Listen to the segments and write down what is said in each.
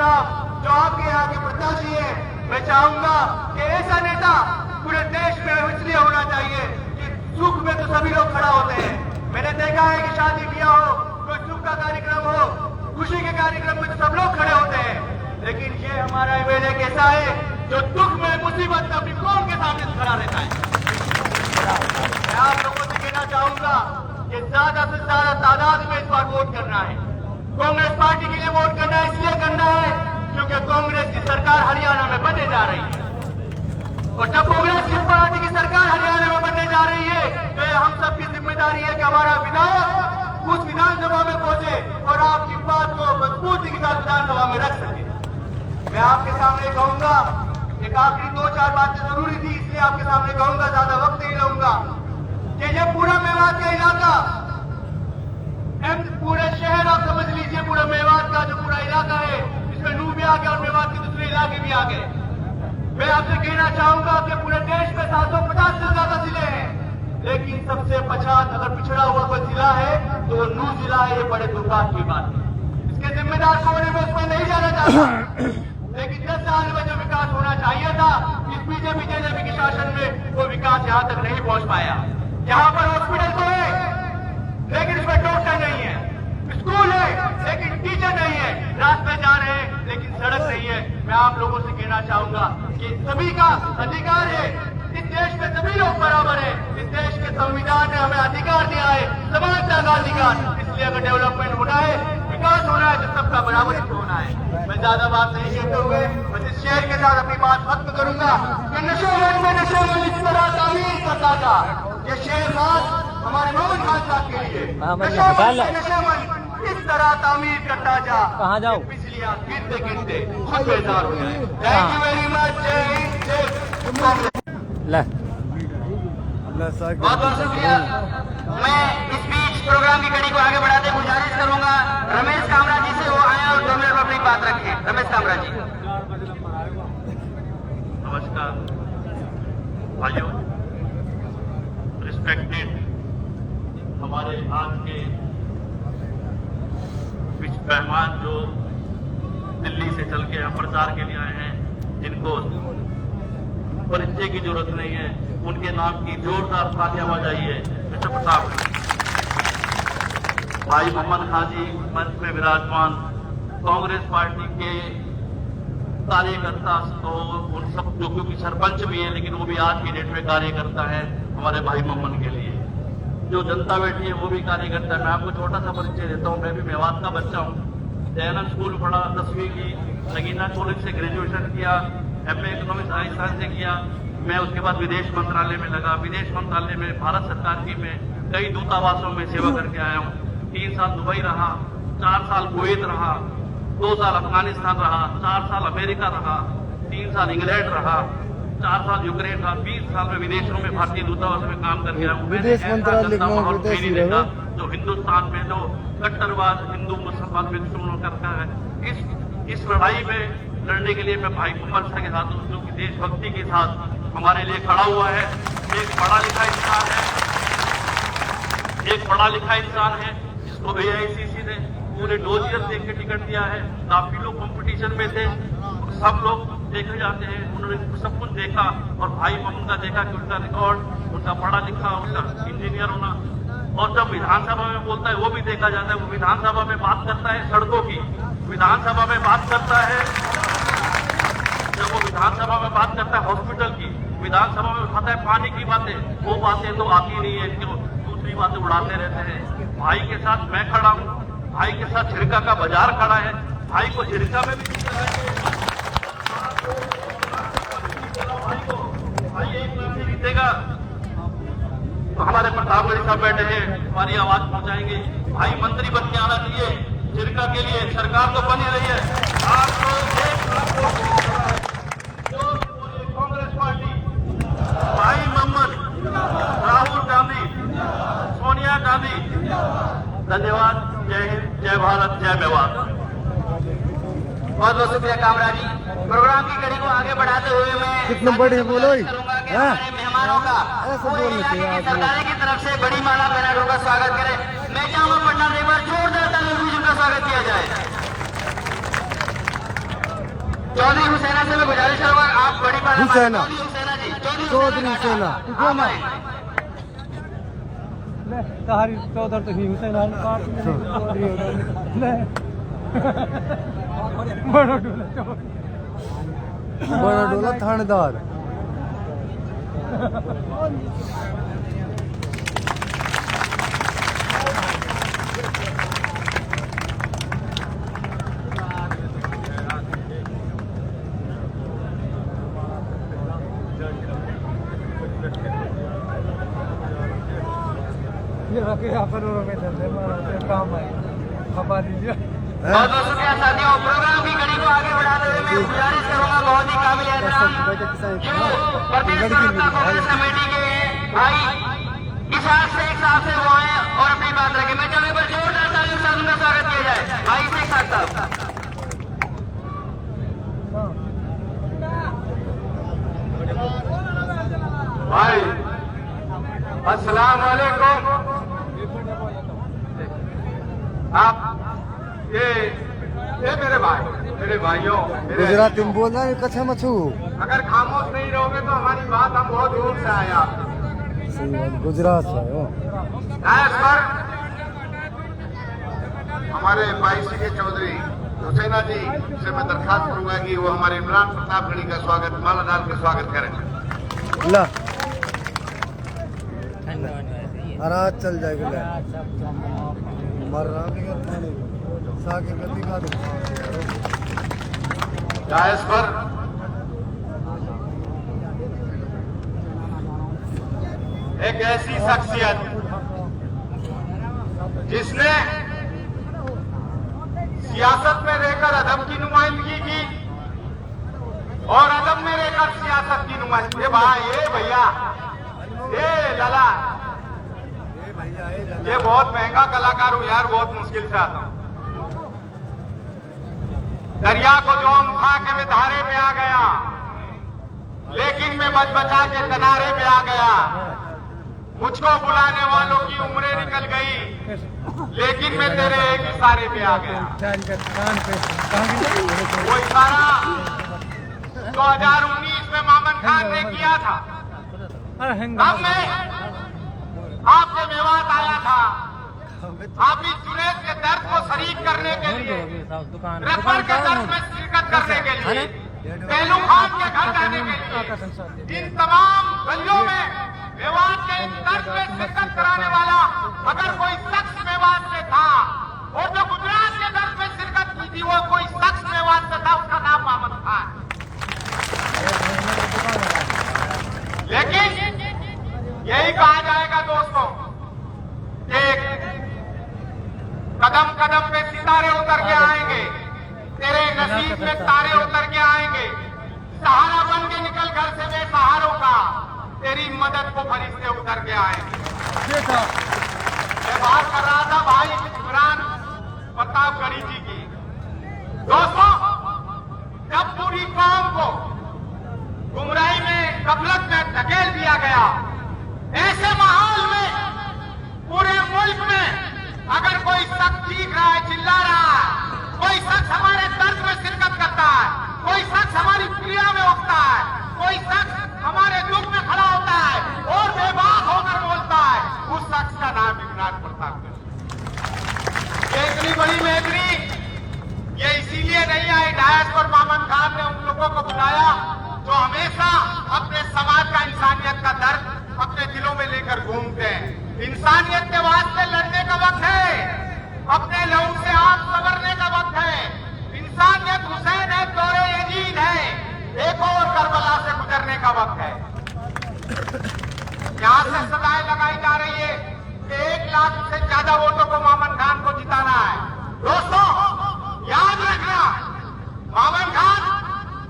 साहब जो आपके यहाँ के प्रत्याशी है, मैं चाहूंगा कि ऐसा नेता पूरे देश में इसलिए होना चाहिए कि सुख में तो सभी लोग खड़ा होते हैं। मैंने देखा है कि शादी ब्याह हो, कोई सुख का कार्यक्रम हो, खुशी के कार्यक्रम में तो सब लोग खड़े होते हैं, लेकिन ये हमारा एमएलए कैसा है जो दुख में मुसीबत में अपनी कौम के सामने खड़ा रहता है। मैं आप लोगों से कहना चाहूंगा कि ज्यादा से ज्यादा तादाद में इस बार वोट करना है। कांग्रेस पार्टी के लिए वोट करना है, इसलिए करना है क्योंकि कांग्रेस की सरकार हरियाणा में बनने जा रही है, और जब कांग्रेस की पार्टी की सरकार हरियाणा में बनने जा रही है तो हम सबकी जिम्मेदारी है कि हमारा विधायक उस विधानसभा में पहुंचे और आपकी बात को मजबूती के साथ विधानसभा में रख सके। मैं आपके सामने कहूंगा, एक आखिरी 2-4 बातें जरूरी थी, इसलिए आपके सामने कहूंगा, ज्यादा वक्त नहीं लूंगा, कि ये पूरा मेवात का इलाका, पूरे शहर आप समझ लीजिए, पूरा मेवात का जो पूरा इलाका है, इसमें नूह भी आ गया और मेवात के दूसरे इलाके भी आ गए। मैं आपसे कहना चाहूंगा कि पूरे देश में 750 से ज्यादा जिले हैं, लेकिन सबसे पछात अगर पिछड़ा हुआ कोई जिला है तो वो नूह जिला है। ये बड़े दुर्भाग्य की बात है। इसके जिम्मेदार कौन है मैं उसमें नहीं जाना चाहता, लेकिन 10 साल में जो विकास होना चाहिए था इस बीजेपी के शासन में वो विकास यहाँ तक नहीं पहुंच पाया। यहाँ पर हॉस्पिटल तो है लेकिन इसमें डॉक्टर नहीं है, स्कूल है लेकिन टीचर नहीं है, रास्ते जा रहे हैं लेकिन सड़क नहीं है। मैं आप लोगों से कहना चाहूंगा कि सभी का अधिकार है, इस देश में सभी लोग बराबर है, इस देश के संविधान ने हमें अधिकार दिया है, समानता का अधिकार। इसलिए अगर डेवलपमेंट होना है, विकास होना है तो सबका बराबरी होना है। मैं ज्यादा बात नहीं कहते हुए मैं इस शेर के साथ अपनी बात खत्म करूंगा कि नशेबंद में नशेबंद इस तरह तामीर करता था। ये शेर बात हमारे मोहम्मद खान साहब के लिए, नशेबंद इस तरह तामीर करता जा, कहाँ जाओ पिछलियां गिरते गिरते खुद बेजार हो जाए। Thank you very much. जय हिंद, जय बहुत बहुत शुक्रिया। मैं इस बीच प्रोग्राम की कड़ी को आगे बढ़ाते गुजारिश करूंगा रमेश कामरा जी से, वो आए और 2 मिनट में अपनी बात रखें। रमेश कामरा जी। नमस्कार भाइयों, रिस्पेक्टेड हमारे आज के मेहमान जो दिल्ली से चल के यहाँ प्रचार के लिए आए हैं, जिनको परिचय की जरूरत नहीं है, उनके नाम की जोरदार तालियां बजाइए। मिस्टर प्रताप भाई मोहम्मद खान जी मंच में विराजमान, कांग्रेस पार्टी के कार्यकर्ता, तो उन सब जो क्योंकि सरपंच भी है लेकिन वो भी आज की डेट में कार्य करता है हमारे भाई मोहम्मद के लिए। जो जनता बैठी है वो भी कार्य करता है। मैं आपको छोटा सा परिचय देता हूँ। मैं भी मेवात का बच्चा हूँ, दयानंद स्कूल पढ़ा, 10वीं की नगीना कॉलेज से ग्रेजुएशन किया, MA इकोनॉमिक्स राजस्थान से किया। मैं उसके बाद विदेश मंत्रालय में लगा, विदेश मंत्रालय में भारत सरकार की में कई दूतावासों में सेवा करके आया हूँ। 3 साल दुबई रहा, 4 साल कुवैत रहा, 2 साल अफगानिस्तान रहा, 4 साल अमेरिका रहा, 3 साल इंग्लैंड रहा, 4 साल यूक्रेन रहा, 20 साल में विदेशों में भारतीय दूतावास में काम करके आया हूँ। विदेश मंत्रालय देखा जो हिंदुस्तान में जो कट्टरवाद हिंदू मुसलमान में दुश्मन करता है, इस लड़ाई में लड़ने के लिए मैं भाई मोहम्मद शाह के साथ हूँ, जो कि देशभक्ति के साथ हमारे लिए खड़ा हुआ है। एक पढ़ा लिखा इंसान है, एक पढ़ा लिखा इंसान है जिसको AICC ने पूरे डोजियर देख के टिकट दिया है। काफी लोग कंपटीशन में थे, सब लोग देखे जाते हैं, उन्होंने सब कुछ देखा और भाई मोहम्मद का देखा कि उनका रिकॉर्ड, उनका पढ़ा लिखा, उनका इंजीनियर होना, और जब विधानसभा में बोलता है वो भी देखा जाता है। वो विधानसभा में बात करता है सड़कों की, विधानसभा में बात करता है, जब वो विधानसभा में बात करता है हॉस्पिटल की, विधानसभा में उठाता है पानी की बातें, वो बातें तो आती नहीं है, क्यों दूसरी बातें उड़ाते रहते हैं। भाई के साथ मैं खड़ा हूँ, भाई के साथ छिड़का का बाजार खड़ा है, भाई को छिड़का में भी भाई एक लाठी जीतेगा तो हमारे प्रताप गढ़ी साहब बैठे हैं, हमारी आवाज पहुंचाएंगे। भाई मंत्री बन के आना चाहिए, छिड़का के लिए सरकार तो बनी रही है। आज तो कांग्रेस पार्टी, भाई मोहम्मद, राहुल गांधी, सोनिया गांधी, धन्यवाद। जय हिंद, जय भारत, जय मेवात। बहुत बहुत शुक्रिया कामरा जी। प्रोग्राम की कड़ी को आगे बढ़ाते हुए मैं कितना बड़े बोलो करूंगा कि हमारे मेहमानों का सरकार की तरफ से बड़ी माला पहनाकर उनका स्वागत करें। मैं चाहूंगा पटना से एक बार जोरदार तालियों से उनका स्वागत किया जाए। चौधरी हुसैना से मैं गुजारिश करूंगा आप बड़ी बात हुसैना। हुसैना जी चौधरी हुसैना। आप आए। तारी चौधर तो ही हुसैन हाल पार ले बड़ा डोला थानेदार। ये रखे अपन में धंधे मारा काम आए खपा दीजिए। और दोस्तों क्या साथियों प्रोग्राम की कड़ी को आगे बढ़ाते हुए मैं गुजारिश करूंगा बहुत ही काबिल एहतराम जो प्रदेश प्रवक्ता कांग्रेस कमेटी के भाई इस हाथ से एक साथ से वो आए और अपनी बात रखे। मैं चाहूंगा पर जोरदार तालियों से उनका स्वागत किया जाए भाई से एक साथ भाई अस्सलाम वालेकुम। आप ये मेरे भाइयों गुजराती में बोल रहा है कच्छा मछू। अगर खामोश नहीं रहोगे तो हमारी बात हम बहुत दूर से आए आप गुजरात से हो। पर हमारे भाई सी के चौधरी हुसैना जी से मैं दरखास्त करूंगा कि वो हमारे इमरान प्रतापगढ़ी का स्वागत माला डाल के स्वागत करें। ला आराज चल जाएगा मर रहा साके गति का जायज पर एक ऐसी शख्सियत जिसने सियासत में रहकर अदब की नुमाइंदगी की और अदब में रहकर सियासत की नुमाइंदगी। भाई भैया ये लाला ये बहुत महंगा कलाकार हूँ यार, बहुत मुश्किल से आता हूँ। दरिया को जो हम खा के मैं धारे पे आ गया, लेकिन मैं बच बचा के किनारे पे आ गया। मुझको बुलाने वालों की उम्रें निकल गई, लेकिन मैं तेरे एक इशारे पे आ गया। वो इशारा 2019 में मामन खान ने किया था। अब मैं आपके मेवात आया था आप इस जुनैद के दर्द को शरीक करने के लिए, रबर के दर्द में शिरकत करने के लिए, पहलू खान के घर जाने के लिए, इन तमाम गलियों में मेवात के इन दर्द में शिरकत कराने वाला अगर कोई शख्स मेवात से था और जो गुजरात के दर्द में शिरकत की थी वो कोई शख्स मेवात से था, उसका नाम मामन खान। लेकिन यही कहा जाएगा दोस्तों, एक कदम कदम पे सितारे उतर के आएंगे, तेरे नसीब में तारे उतर के आएंगे। सहारा बन के निकल घर से बेसहारों का, तेरी मदद को फरिश्ते उतर के आएंगे। मैं बात कर रहा था भाई इमरान प्रतापगढ़ी जी की। दोस्तों जब पूरी कौम को गुमराही में गफलत में धकेल दिया गया, ऐसे माहौल में पूरे मुल्क में अगर कोई शख्स चीख रहा है, चिल्ला रहा है, कोई शख्स हमारे दर्द में शिरकत करता है, कोई शख्स हमारी क्रिया में उठता है, कोई शख्स हमारे दुख में खड़ा होता है और बेबाक होकर बोलता है, उस शख्स का नाम इमरान प्रतापगढ़ी। ये इतनी बड़ी महफिल ये इसीलिए नहीं आई, डायस पर मामन खान ने उन लोगों को बुलाया जो हमेशा अपने समाज का, इंसानियत का दर्द अपने दिलों में लेकर घूमते हैं। इंसानियत के वास्ते लड़ने का वक्त है, अपने लहू से आग संवरने का वक्त है। इंसानियत हुसैन है, दौरे यजीद है, एक और करबला से गुजरने का वक्त है। यहां से सदाएं लगाई जा रही है कि 1 लाख से ज्यादा वोटों को मामन खान को जिताना है। दोस्तों याद रखना, मामन खान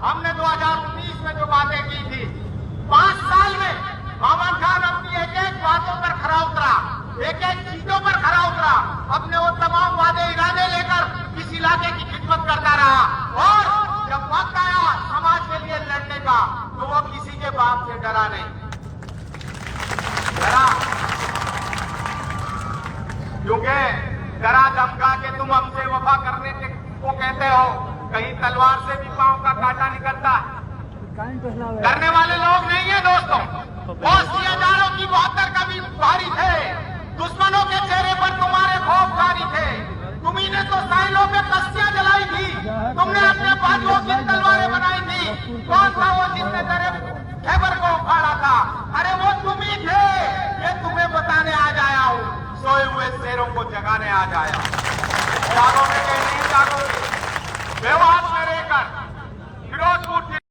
हमने 2019 में जो बातें की थी, 5 साल में मामन खान अपनी एक एक बातों पर खरा उतरा, एक एक चीजों पर खरा उतरा, अपने वो तमाम वादे इरादे लेकर इस इलाके की खिदमत करता रहा और जब वक्त आया समाज के लिए लड़ने का तो वो किसी के बाप से डरा नहीं, डरा क्योंकि डरा धमका के तुम हमसे वफा करने को कहते हो, कहीं तलवार से भी पांव का काट पता निकलता है। करने वाले लोग नहीं है दोस्तों। हजारों की 72 कभी भारी थे, दुश्मनों के चेहरे पर तुम्हारे खौफ जारी थे। तुम्ही ने तो साहिलों पे कस्तियां जलाई थी, तुमने अपने बाजुओं की तलवारें बनाई थी। कौन था वो जिसने तेरे खैबर को उखाड़ा था? अरे वो तुम ही थे। ये तुम्हें बताने आज आया हूँ, सोए हुए शेरों को जगाने आज आया। जागोगे कि नहीं जागोगे? व्यवहार